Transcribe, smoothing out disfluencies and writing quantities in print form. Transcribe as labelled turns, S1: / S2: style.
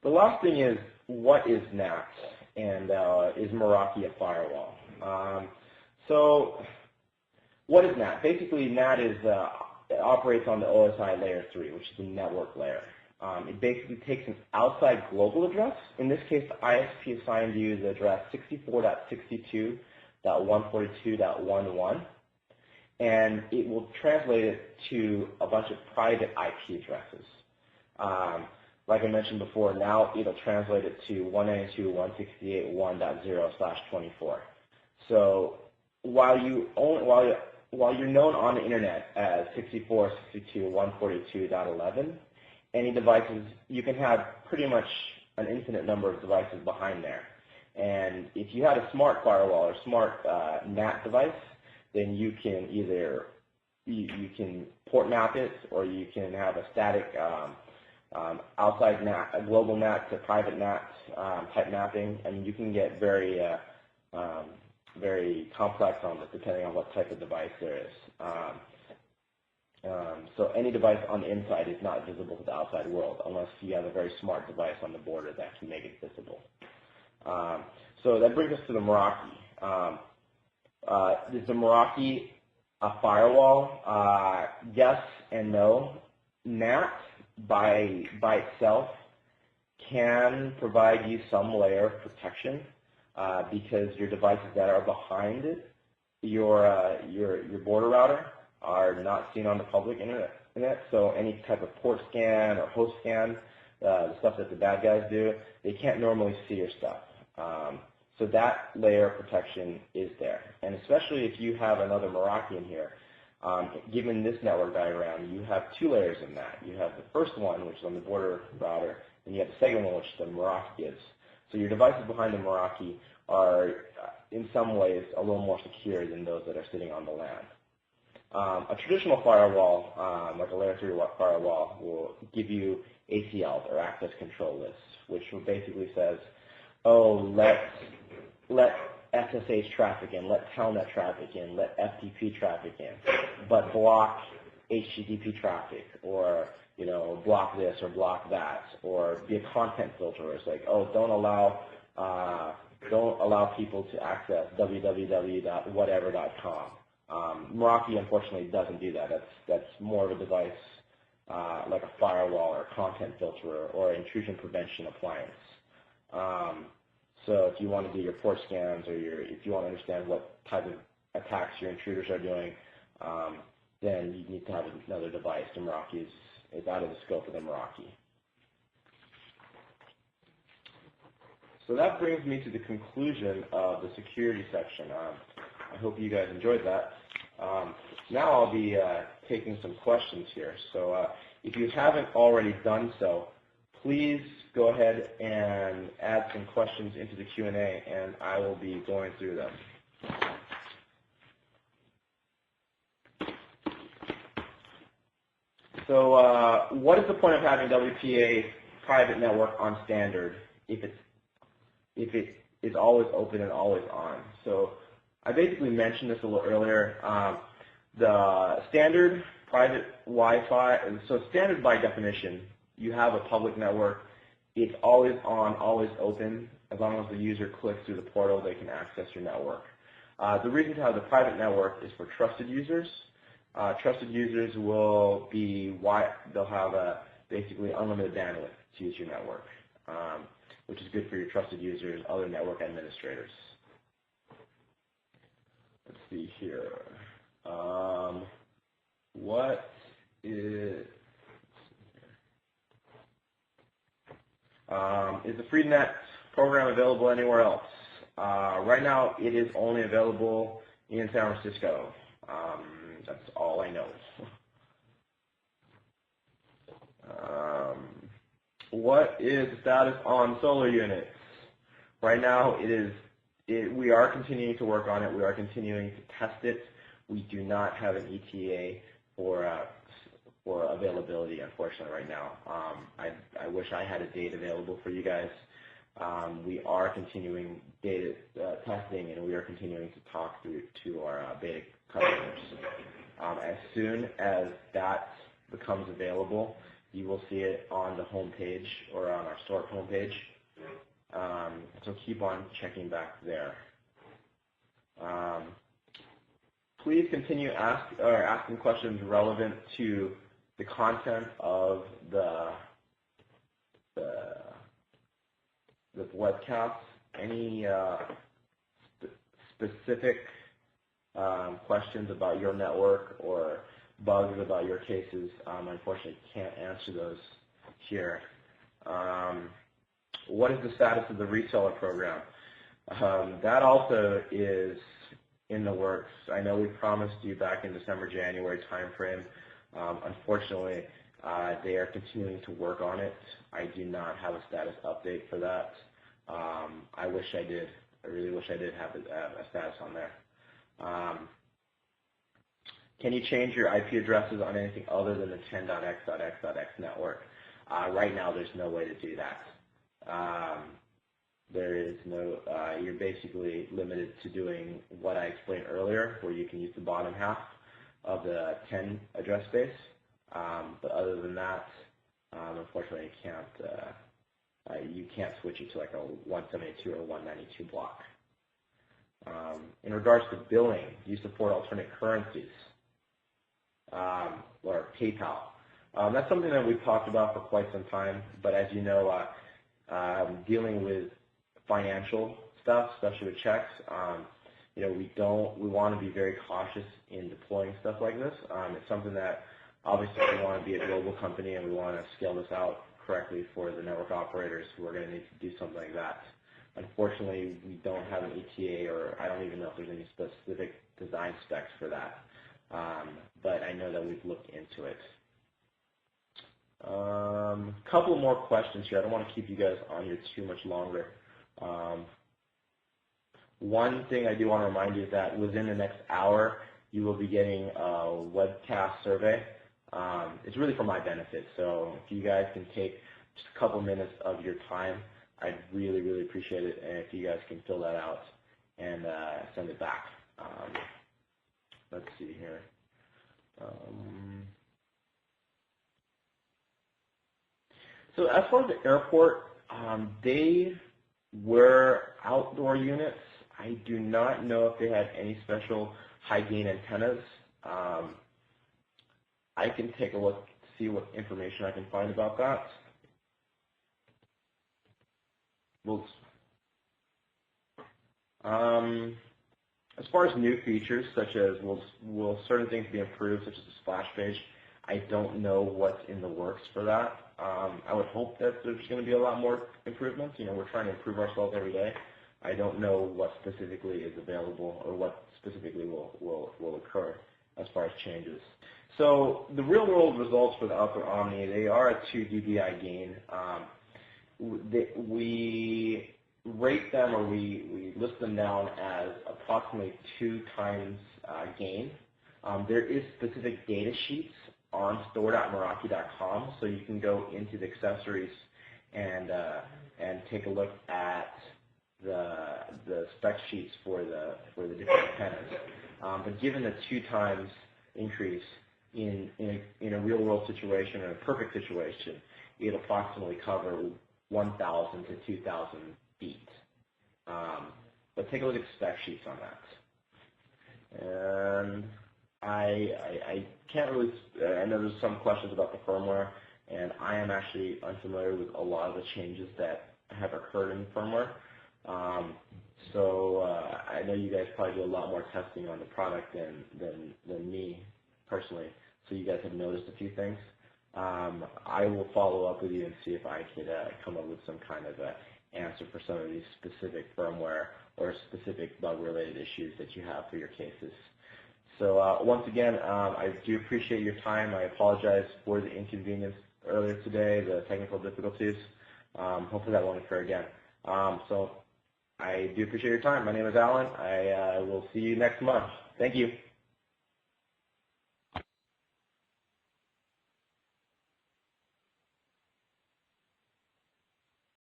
S1: The last thing is, what is NAT, and is Meraki a firewall? So what is NAT? Basically, NAT is it operates on the OSI layer 3, which is the network layer. It basically takes an outside global address. In this case, the ISP assigned you the address 64.62.142.11, and it will translate it to a bunch of private IP addresses. Like I mentioned before, now it'll translate it to 192.168.1.0/24. So while you're known on the internet as 64.62.142.11, any devices, you can have pretty much an infinite number of devices behind there. And if you had a smart firewall or smart NAT device, then you can either you can port map it, or you can have a static outside NAT, a global NAT to private NAT type mapping. I mean, you can get very very complex on this depending on what type of device there is. So any device on the inside is not visible to the outside world unless you have a very smart device on the border that can make it visible. So that brings us to the Meraki. Is the Meraki a firewall? Yes and no. NAT by itself can provide you some layer of protection because your devices that are behind it, your border router, are not seen on the public internet. So any type of port scan or host scan, the stuff that the bad guys do, they can't normally see your stuff. So that layer of protection is there. And especially if you have another Meraki in here, given this network diagram, you have two layers in that. You have the first one, which is on the border router, and you have the second one, which the Meraki is. So your devices behind the Meraki are, in some ways, a little more secure than those that are sitting on the LAN. A traditional firewall, like a layer 3 firewall, will give you ACLs, or access control lists, which basically says, oh, let SSH traffic in, let Telnet traffic in, let FTP traffic in, but block HTTP traffic, or block this or block that, or be a content filter. It's like, oh, don't allow people to access www.whatever.com. Meraki, unfortunately, doesn't do that. That's more of a device like a firewall or a content filter or intrusion prevention appliance. So if you want to do your port scans, or if you want to understand what type of attacks your intruders are doing, then you need to have another device. The Meraki is out of the scope of the Meraki. So that brings me to the conclusion of the security section. I hope you guys enjoyed that. Now I'll be taking some questions here. So if you haven't already done so, please go ahead and add some questions into the Q&A, and I will be going through them. So what is the point of having WPA private network on standard if it is always open and always on? So I basically mentioned this a little earlier. The standard private Wi-Fi, so standard by definition, you have a public network. It's always on, always open. As long as the user clicks through the portal, they can access your network. The reason to have the private network is for trusted users. Trusted users will be they'll have basically unlimited bandwidth to use your network, which is good for your trusted users, other network administrators. Let's see here. What is the FreeNet program available anywhere else? Right now, it is only available in San Francisco. That's all I know. What is the status on solar units? Right now, we are continuing to work on it. We are continuing to test it. We do not have an ETA for availability, unfortunately, right now. I wish I had a date available for you guys. We are continuing data testing, and we are continuing to talk to our beta customers. As soon as that becomes available, you will see it on the home page or on our store homepage. So keep on checking back there. Please continue asking questions relevant to the content of the webcast. Any specific questions about your network or bugs about your cases, unfortunately can't answer those here. What is the status of the reseller program? That also is in the works. I know we promised you back in December, January timeframe. Unfortunately, they are continuing to work on it. I do not have a status update for that. I wish I did. I really wish I did have a status on there. Can you change your IP addresses on anything other than the 10.x.x.x network? Right now, there's no way to do that. There is no, you're basically limited to doing what I explained earlier, where you can use the bottom half of the 10 address space. But other than that, unfortunately, you can't switch it to like a 172 or 192 block. In regards to billing, do you support alternate currencies or PayPal? That's something that we've talked about for quite some time, but as you know, dealing with financial stuff, especially with checks, we want to be very cautious in deploying stuff like this. It's something that obviously we want to be a global company and we want to scale this out correctly for the network operators who are going to need to do something like that. Unfortunately, we don't have an ETA, or I don't even know if there's any specific design specs for that. But I know that we've looked into it. Couple more questions here. I don't want to keep you guys on here too much longer. One thing I do want to remind you is that within the next hour, you will be getting a webcast survey. It's really for my benefit, so if you guys can take just a couple minutes of your time, I'd really, really appreciate it, and if you guys can fill that out and send it back. Let's see here. So as far as the airport, they were outdoor units. I do not know if they had any special high gain antennas. I can take a look, see what information I can find about that. As far as new features, such as will certain things be improved, such as the splash page, I don't know what's in the works for that. I would hope that there's going to be a lot more improvements. We're trying to improve ourselves every day. I don't know what specifically is available or what specifically will occur as far as changes. So the real-world results for the Outdoor Omni, they are a 2 dBi gain. We rate them, or we list them down as approximately 2 times gain. There is specific data sheets on store.meraki.com, so you can go into the accessories and take a look at the spec sheets for the different antennas. But given the 2 times increase in a real world situation or a perfect situation, it approximately cover 1,000 to 2,000 feet. But take a look at spec sheets on that. And I can't really, I know there's some questions about the firmware, and I am actually unfamiliar with a lot of the changes that have occurred in firmware. So I know you guys probably do a lot more testing on the product than me personally, so you guys have noticed a few things. I will follow up with you and see if I could come up with some kind of answer for some of these specific firmware or specific bug-related issues that you have for your cases. So once again, I do appreciate your time. I apologize for the inconvenience earlier today, the technical difficulties. Hopefully that won't occur again. So I do appreciate your time. My name is Alan. I will see you next month. Thank you.